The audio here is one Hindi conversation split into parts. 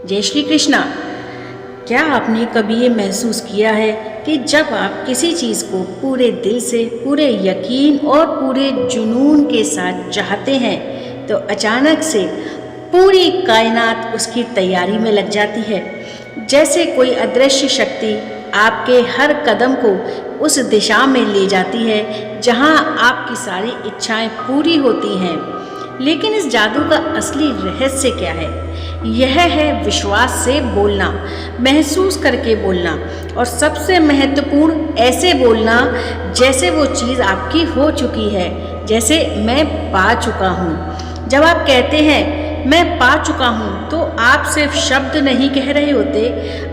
जय श्री कृष्णा। क्या आपने कभी ये महसूस किया है कि जब आप किसी चीज़ को पूरे दिल से, पूरे यकीन और पूरे जुनून के साथ चाहते हैं तो अचानक से पूरी कायनात उसकी तैयारी में लग जाती है। जैसे कोई अदृश्य शक्ति आपके हर कदम को उस दिशा में ले जाती है जहां आपकी सारी इच्छाएं पूरी होती हैं। लेकिन इस जादू का असली रहस्य क्या है? यह है विश्वास से बोलना, महसूस करके बोलना और सबसे महत्वपूर्ण ऐसे बोलना जैसे वो चीज़ आपकी हो चुकी है, जैसे मैं पा चुका हूँ। जब आप कहते हैं मैं पा चुका हूँ तो आप सिर्फ शब्द नहीं कह रहे होते,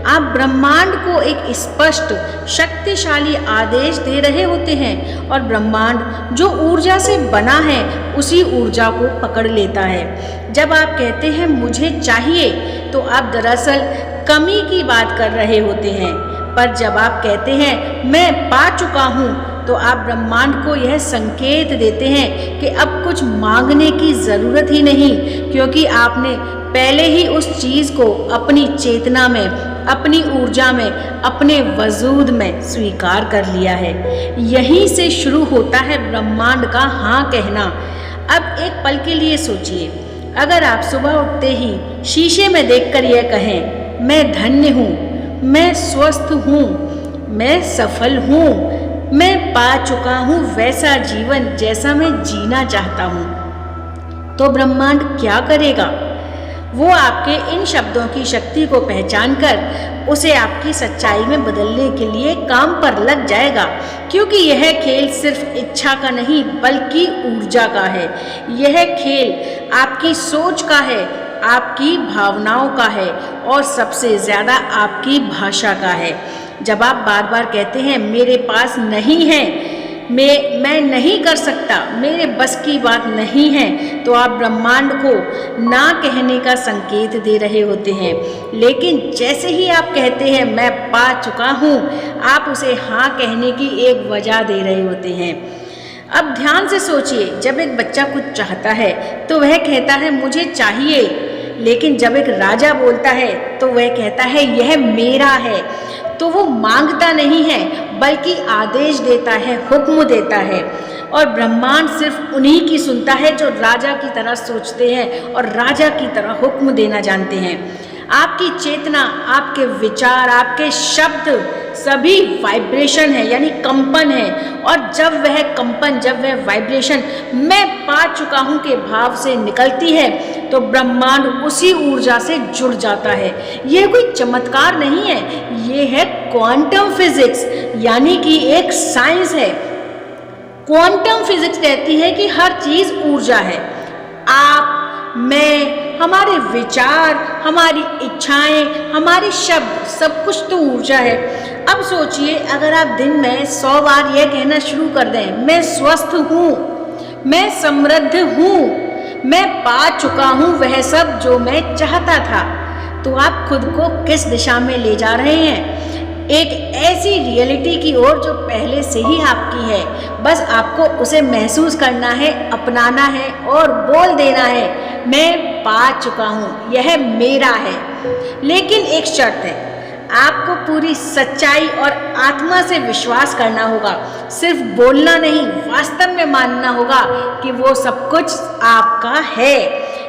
आप ब्रह्मांड को एक स्पष्ट शक्तिशाली आदेश दे रहे होते हैं और ब्रह्मांड जो ऊर्जा से बना है उसी ऊर्जा को पकड़ लेता है। जब आप कहते हैं मुझे चाहिए तो आप दरअसल कमी की बात कर रहे होते हैं, पर जब आप कहते हैं मैं पा चुका हूँ तो आप ब्रह्मांड को यह संकेत देते हैं कि अब कुछ मांगने की ज़रूरत ही नहीं, क्योंकि आपने पहले ही उस चीज़ को अपनी चेतना में, अपनी ऊर्जा में, अपने वजूद में स्वीकार कर लिया है। यहीं से शुरू होता है ब्रह्मांड का हाँ कहना। अब एक पल के लिए सोचिए, अगर आप सुबह उठते ही शीशे में देखकर यह कहें मैं धन्य हूँ, मैं स्वस्थ हूँ, मैं सफल हूँ, मैं पा चुका हूँ वैसा जीवन जैसा मैं जीना चाहता हूँ, तो ब्रह्मांड क्या करेगा? वो आपके इन शब्दों की शक्ति को पहचान कर उसे आपकी सच्चाई में बदलने के लिए काम पर लग जाएगा, क्योंकि यह खेल सिर्फ इच्छा का नहीं बल्कि ऊर्जा का है। यह खेल आपकी सोच का है, आपकी भावनाओं का है और सबसे ज़्यादा आपकी भाषा का है। जब आप बार बार कहते हैं मेरे पास नहीं है, मैं नहीं कर सकता, मेरे बस की बात नहीं है, तो आप ब्रह्मांड को ना कहने का संकेत दे रहे होते हैं। लेकिन जैसे ही आप कहते हैं मैं पा चुका हूँ, आप उसे हाँ कहने की एक वजह दे रहे होते हैं। अब ध्यान से सोचिए, जब एक बच्चा कुछ चाहता है तो वह कहता है मुझे चाहिए, लेकिन जब एक राजा बोलता है तो वह कहता है यह मेरा है। तो वो मांगता नहीं है बल्कि आदेश देता है, हुक्म देता है। और ब्रह्मांड सिर्फ उन्हीं की सुनता है जो राजा की तरह सोचते हैं और राजा की तरह हुक्म देना जानते हैं। आपकी चेतना, आपके विचार, आपके शब्द सभी वाइब्रेशन है, यानी कंपन है। और जब वह कंपन, जब वह वाइब्रेशन मैं पा चुका हूँ के भाव से निकलती है तो ब्रह्मांड उसी ऊर्जा से जुड़ जाता है। यह कोई चमत्कार नहीं है, ये है क्वांटम फिजिक्स, यानी कि एक साइंस है। क्वांटम फिजिक्स कहती है कि हर चीज़ ऊर्जा है। आप, मैं, हमारे विचार, हमारी इच्छाएं, हमारे शब्द, सब कुछ तो ऊर्जा है। अब सोचिए, अगर आप दिन में 100 बार यह कहना शुरू कर दें मैं स्वस्थ हूँ, मैं समृद्ध हूँ, मैं पा चुका हूँ वह सब जो मैं चाहता था, तो आप खुद को किस दिशा में ले जा रहे हैं? एक ऐसी रियलिटी की ओर जो पहले से ही आपकी है। बस आपको उसे महसूस करना है, अपनाना है और बोल देना है मैं पा चुका हूँ, यह मेरा है। लेकिन एक शर्त है, आपको पूरी सच्चाई और आत्मा से विश्वास करना होगा। सिर्फ बोलना नहीं, वास्तव में मानना होगा कि वो सब कुछ आपका है।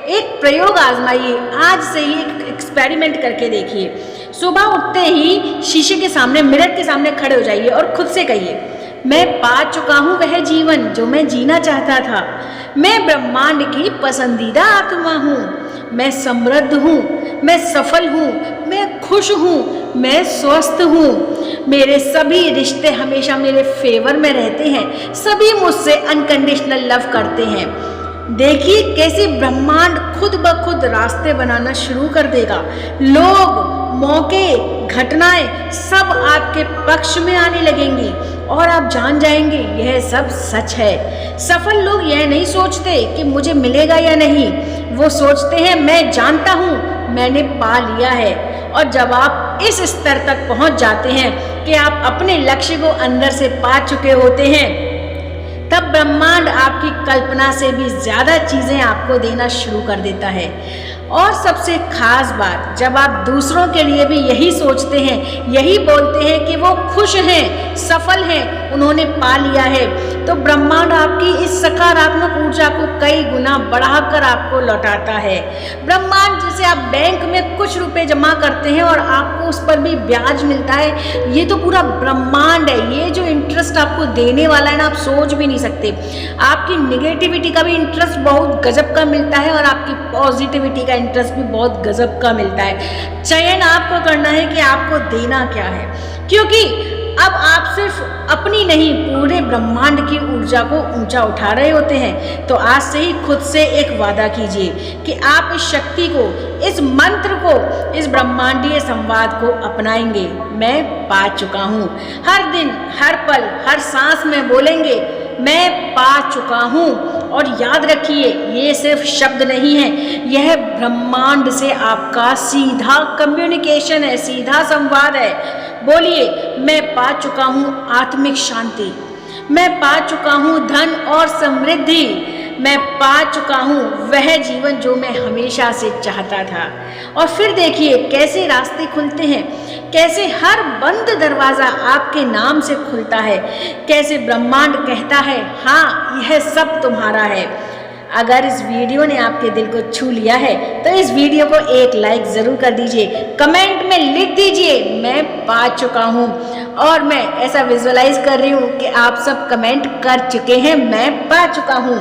एक प्रयोग आजमाइए, आज से ही एक एक्सपेरिमेंट करके देखिए। सुबह उठते ही शीशे के सामने, मिरर के सामने खड़े हो जाइए और खुद से कहिए मैं पा चुका हूँ वह जीवन जो मैं जीना चाहता था, मैं ब्रह्मांड की पसंदीदा आत्मा हूँ, मैं समृद्ध हूँ, मैं सफल हूँ, मैं खुश हूँ, मैं स्वस्थ हूँ, मेरे सभी रिश्ते हमेशा मेरे फेवर में रहते हैं, सभी मुझसे अनकंडीशनल लव करते हैं। देखिए कैसे ब्रह्मांड खुद ब खुद रास्ते बनाना शुरू कर देगा। लोग, मौके, घटनाएं सब आपके पक्ष में आने लगेंगी और आप जान जाएंगे यह सब सच है। सफल लोग यह नहीं सोचते कि मुझे मिलेगा या नहीं, वो सोचते हैं मैं जानता हूँ, मैंने पा लिया है। और जब आप इस स्तर तक पहुँच जाते हैं कि आप अपने लक्ष्य को अंदर से पा चुके होते हैं, तब ब्रह्मांड आपकी कल्पना से भी ज़्यादा चीज़ें आपको देना शुरू कर देता है। और सबसे खास बात, जब आप दूसरों के लिए भी यही सोचते हैं, यही बोलते हैं कि वो खुश हैं, सफल हैं, उन्होंने पा लिया है, तो ब्रह्मांड आपकी इस सकारात्मक ऊर्जा को कई गुना बढ़ाकर आपको लौटाता है। ब्रह्मांड, जैसे आप बैंक में कुछ रुपए जमा करते हैं और आपको उस पर भी ब्याज मिलता है, ये तो पूरा ब्रह्मांड है। ये जो इंटरेस्ट आपको देने वाला है ना, आप सोच भी नहीं सकते। आपकी निगेटिविटी का भी इंटरेस्ट बहुत गजब का मिलता है और आपकी पॉजिटिविटी का इंटरेस्ट भी बहुत गजब का मिलता है। चयन आपको करना है कि आपको देना क्या है, क्योंकि अब आप सिर्फ अपनी नहीं, पूरे ब्रह्मांड की ऊर्जा को ऊंचा उठा रहे होते हैं। तो आज से ही खुद से एक वादा कीजिए कि आप इस शक्ति को, इस मंत्र को, इस ब्रह्मांडीय संवाद को अपनाएंगे। मैं पा चुका हूँ। हर दिन, हर पल, हर सांस में बोलेंगे मैं पा चुका हूँ। और याद रखिए, ये सिर्फ शब्द नहीं है, यह ब्रह्मांड से आपका सीधा कम्युनिकेशन है, सीधा संवाद है। बोलिए, मैं पा चुका हूँ आत्मिक शांति, मैं पा चुका हूँ धन और समृद्धि, मैं पा चुका हूँ वह जीवन जो मैं हमेशा से चाहता था। और फिर देखिए कैसे रास्ते खुलते हैं, कैसे हर बंद दरवाज़ा आपके नाम से खुलता है, कैसे ब्रह्मांड कहता है हाँ, यह सब तुम्हारा है। अगर इस वीडियो ने आपके दिल को छू लिया है तो इस वीडियो को एक लाइक ज़रूर कर दीजिए, कमेंट में लिख दीजिए मैं पा चुका हूँ। और मैं ऐसा विजुअलाइज कर रही हूँ कि आप सब कमेंट कर चुके हैं मैं पा चुका हूँ।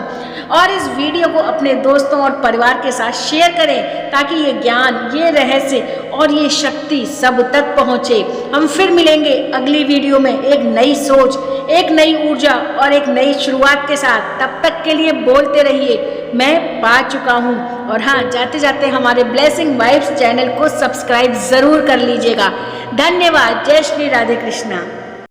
और इस वीडियो को अपने दोस्तों और परिवार के साथ शेयर करें ताकि ये ज्ञान, ये रहस्य और ये शक्ति सब तक पहुँचे। हम फिर मिलेंगे अगली वीडियो में एक नई सोच, एक नई ऊर्जा और एक नई शुरुआत के साथ। तब तक के लिए बोलते रहिए मैं पा चुका हूँ। और हाँ, जाते जाते हमारे ब्लेसिंग वाइब्स चैनल को सब्सक्राइब ज़रूर कर लीजिएगा। धन्यवाद। जय श्री राधे कृष्णा।